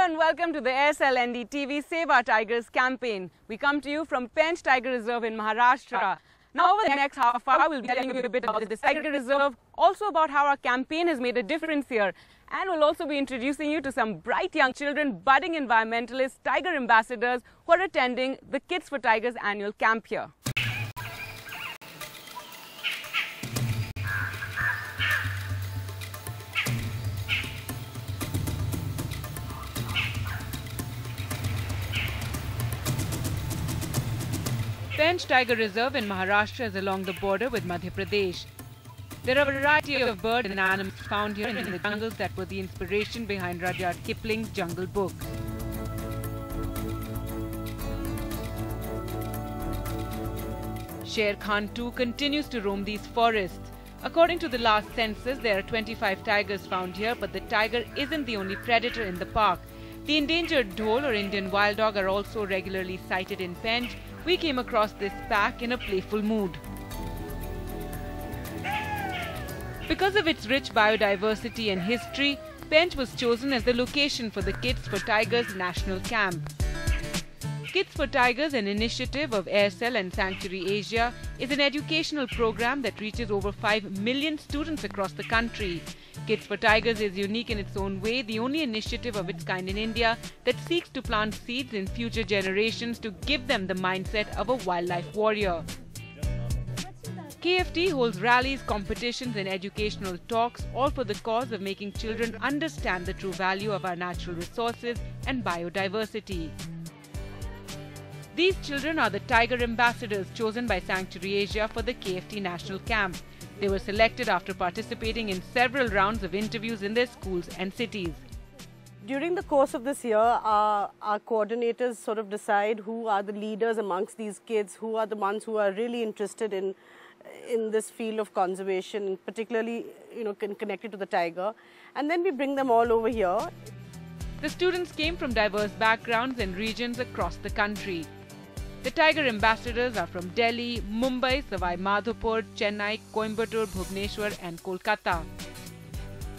and welcome to the Aircel NDTV Save Our Tigers campaign. We come to you from Pench Tiger Reserve in Maharashtra. Now over the next half hour, we'll be telling you a bit about this Tiger Reserve, also about how our campaign has made a difference here. And we'll also be introducing you to some bright young children, budding environmentalists, tiger ambassadors who are attending the Kids for Tigers annual camp here. Pench Tiger Reserve in Maharashtra is along the border with Madhya Pradesh. There are a variety of birds and animals found here in the jungles that were the inspiration behind Rudyard Kipling's Jungle Book. Sher Khan too continues to roam these forests. According to the last census, there are 25 tigers found here, but the tiger isn't the only predator in the park. The endangered dhole or Indian wild dog are also regularly sighted in Pench. We came across this pack in a playful mood. Because of its rich biodiversity and history, Pench was chosen as the location for the Kids for Tigers National Camp. Kids for Tigers, an initiative of Aircel and Sanctuary Asia, is an educational program that reaches over 5 million students across the country. Kids for Tigers is unique in its own way, the only initiative of its kind in India that seeks to plant seeds in future generations to give them the mindset of a wildlife warrior. KFT holds rallies, competitions and educational talks, all for the cause of making children understand the true value of our natural resources and biodiversity. These children are the tiger ambassadors chosen by Sanctuary Asia for the KFT National Camp. They were selected after participating in several rounds of interviews in their schools and cities. During the course of this year, our coordinators sort of decide who are the leaders amongst these kids, who are the ones who are really interested in this field of conservation, particularly connected to the tiger. And then we bring them all over here. The students came from diverse backgrounds and regions across the country. The tiger ambassadors are from Delhi, Mumbai, Savai Madhopur, Chennai, Coimbatore, Bhubaneswar and Kolkata.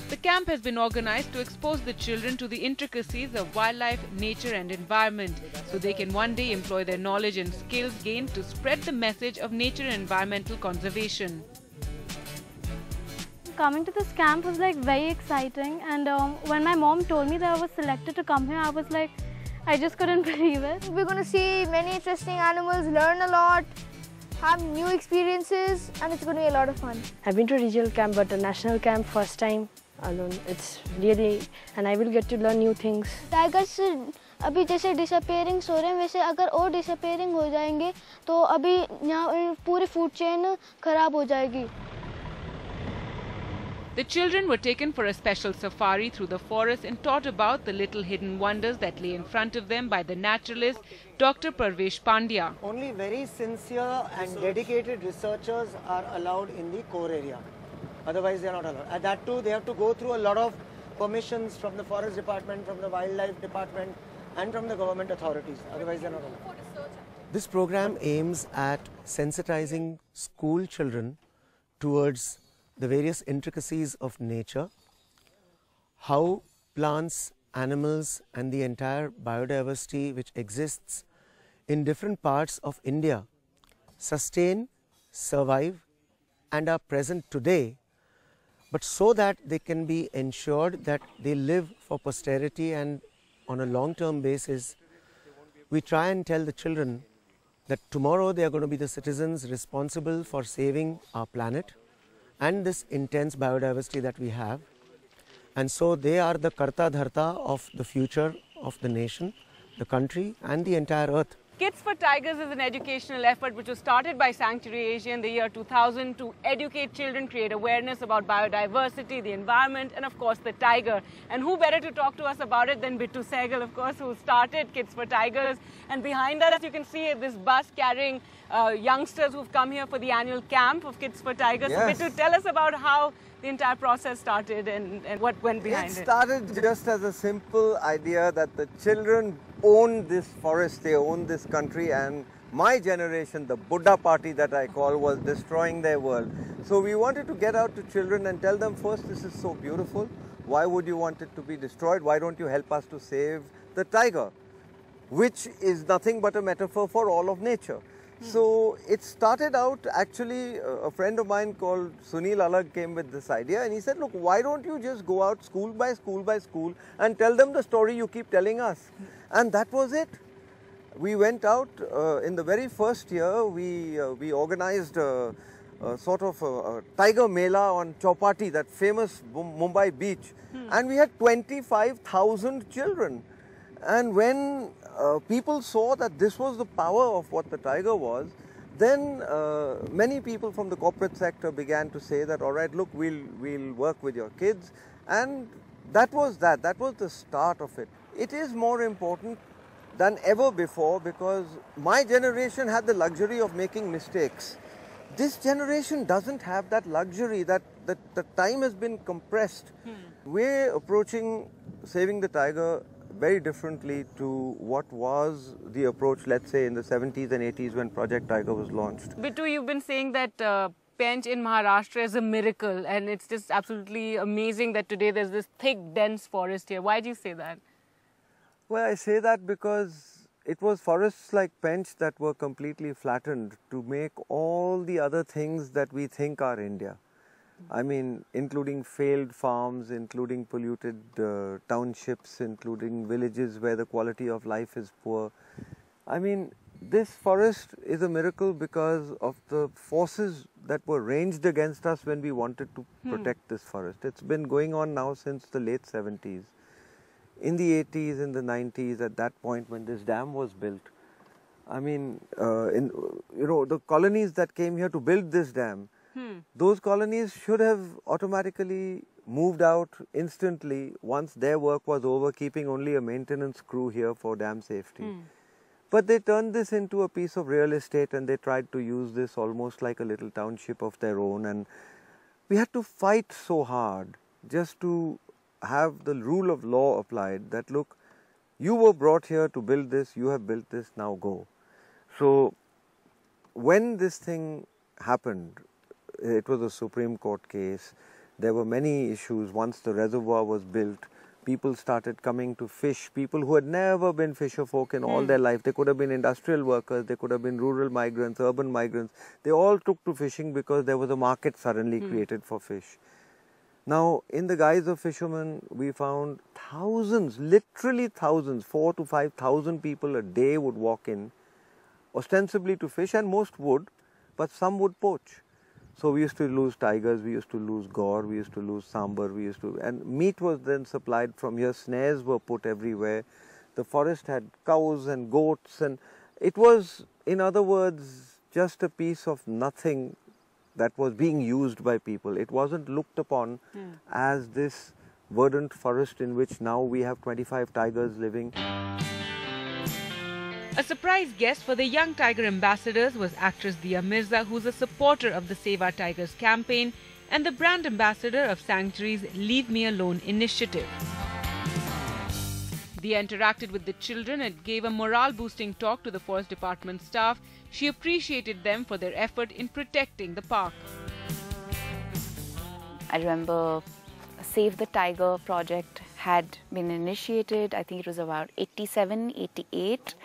The camp has been organized to expose the children to the intricacies of wildlife, nature and environment so they can one day employ their knowledge and skills gained to spread the message of nature and environmental conservation. Coming to this camp was very exciting, and when my mom told me that I was selected to come here, I just couldn't believe it. We're going to see many interesting animals, learn a lot, have new experiences, and it's going to be a lot of fun. I've been to regional camp, but a national camp first time alone. It's really, and I will get to learn new things. Tigers अभी जैसे disappearing हो रहे हैं, वैसे अगर और disappearing हो जाएंगे, तो अभी यहाँ पूरी food chain खराब हो जाएगी. The children were taken for a special safari through the forest and taught about the little hidden wonders that lay in front of them by the naturalist Dr. Parvesh Pandya. Only very sincere and dedicated researchers are allowed in the core area. Otherwise they are not allowed. At that too, they have to go through a lot of permissions from the forest department, from the wildlife department and from the government authorities. Otherwise they are not allowed. This program aims at sensitizing school children towards the various intricacies of nature, how plants, animals and the entire biodiversity which exists in different parts of India sustain, survive and are present today, but so that they can be ensured that they live for posterity and on a long-term basis. We try and tell the children that tomorrow they are going to be the citizens responsible for saving our planet and this intense biodiversity that we have, and so they are the karta dharta of the future of the nation, the country and the entire earth. Kids for Tigers is an educational effort which was started by Sanctuary Asia in the year 2000 to educate children, create awareness about biodiversity, the environment and of course the tiger. And who better to talk to us about it than Bittu Sehgal, of course, who started Kids for Tigers. And behind us you can see this bus carrying youngsters who've come here for the annual camp of Kids for Tigers. Yes. So Bittu, tell us about how the entire process started and what went behind it. It started just as a simple idea that the children own this forest, they own this country, and my generation, the Buddha party that I call, was destroying their world. So we wanted to get out to children and tell them, first, this is so beautiful. Why would you want it to be destroyed? Why don't you help us to save the tiger? Which is nothing but a metaphor for all of nature. So it started out, actually, a friend of mine called Sunil Alag came with this idea, and he said, look, why don't you just go out school by school by school and tell them the story you keep telling us? And that was it. We went out in the very first year. We organized a sort of a tiger mela on Chowpatty, that famous Mumbai beach, and we had 25,000 children. And when people saw that this was the power of what the tiger was, then many people from the corporate sector began to say that, all right, look, we'll work with your kids, and that was the start of it. It is more important than ever before, because my generation had the luxury of making mistakes. This generation doesn't have that luxury, that the time has been compressed. We're approaching saving the tiger very differently to what was the approach, let's say, in the 70s and 80s when Project Tiger was launched. Bittu, you've been saying that Pench in Maharashtra is a miracle, and it's just absolutely amazing that today there's this thick, dense forest here. Why do you say that? Well, I say that because it was forests like Pench that were completely flattened to make all the other things that we think are India. I mean, including failed farms, including polluted townships, including villages where the quality of life is poor. I mean, this forest is a miracle because of the forces that were ranged against us when we wanted to protect this forest. It's been going on now since the late 70s. In the 80s, in the 90s, at that point when this dam was built, I mean, the colonies that came here to build this dam, those colonies should have automatically moved out instantly once their work was over, keeping only a maintenance crew here for dam safety. But they turned this into a piece of real estate, and they tried to use this almost like a little township of their own. And we had to fight so hard just to have the rule of law applied that, look, you were brought here to build this, you have built this, now go. So when this thing happened, it was a Supreme Court case. There were many issues. Once the reservoir was built, people started coming to fish. People who had never been fisher folk in all their life. They could have been industrial workers, they could have been rural migrants, urban migrants. They all took to fishing because there was a market suddenly created for fish. Now, in the guise of fishermen, we found thousands, literally thousands, 4,000 to 5,000 people a day would walk in, ostensibly to fish, and most would, but some would poach. So we used to lose tigers, we used to lose gaur, we used to lose sambar, and meat was then supplied from here. Snares were put everywhere. The forest had cows and goats, and it was, in other words, just a piece of nothing that was being used by people. It wasn't looked upon as this verdant forest in which now we have 25 tigers living. A surprise guest for the Young Tiger Ambassadors was actress Dia Mirza, who's a supporter of the Save Our Tigers campaign and the brand ambassador of Sanctuary's Leave Me Alone initiative. Dia interacted with the children and gave a morale-boosting talk to the Forest Department staff. She appreciated them for their effort in protecting the park. I remember Save the Tiger project had been initiated, I think it was about 87, 88,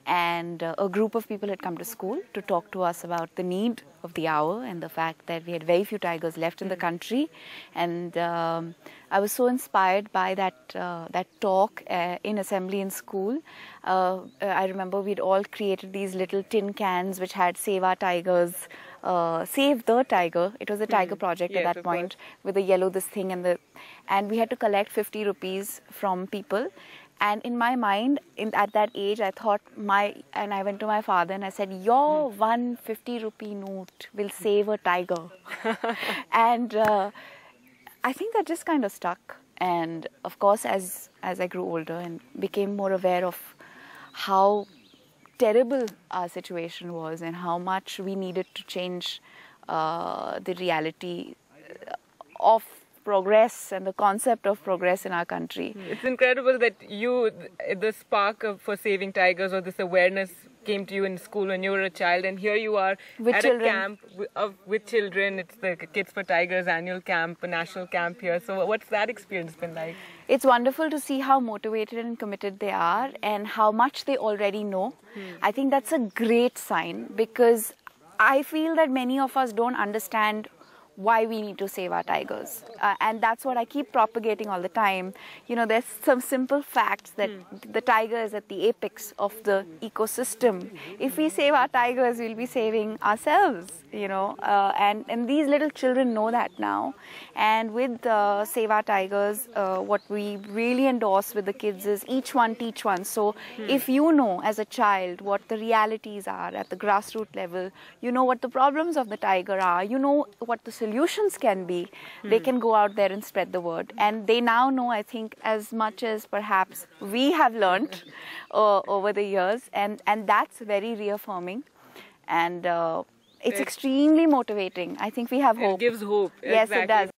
and a group of people had come to school to talk to us about the need of the hour and the fact that we had very few tigers left in the country. And I was so inspired by that talk in assembly in school. I remember we'd all created these little tin cans which had Save Our Tigers, Save the Tiger. It was a tiger project at that point, with the yellow this thing, and we had to collect 50 rupees from people. And in my mind, at that age, I thought and I went to my father and I said, your 150 rupee note will save a tiger. And I think that just kind of stuck. And of course, as I grew older and became more aware of how terrible our situation was and how much we needed to change the reality of progress and the concept of progress in our country. It's incredible that the spark for saving tigers, or this awareness, came to you in school when you were a child, and here you are With at children. a camp with children. It's the Kids for Tigers annual camp, a national camp here. So what's that experience been like? It's wonderful to see how motivated and committed they are and how much they already know. I think that's a great sign, because I feel that many of us don't understand why we need to save our tigers, and that's what I keep propagating all the time. You know, there's some simple facts that the tiger is at the apex of the ecosystem. If we save our tigers, we'll be saving ourselves, you know, and these little children know that now. And with Save Our Tigers, what we really endorse with the kids is each one teach one. So if you know as a child what the realities are at the grassroots level, you know what the problems of the tiger are, you know what the solutions can be, they can go out there and spread the word. And they now know, I think, as much as perhaps we have learned over the years, and that's very reaffirming, and it's extremely motivating. I think we have hope. It gives hope. Yes, exactly. it does.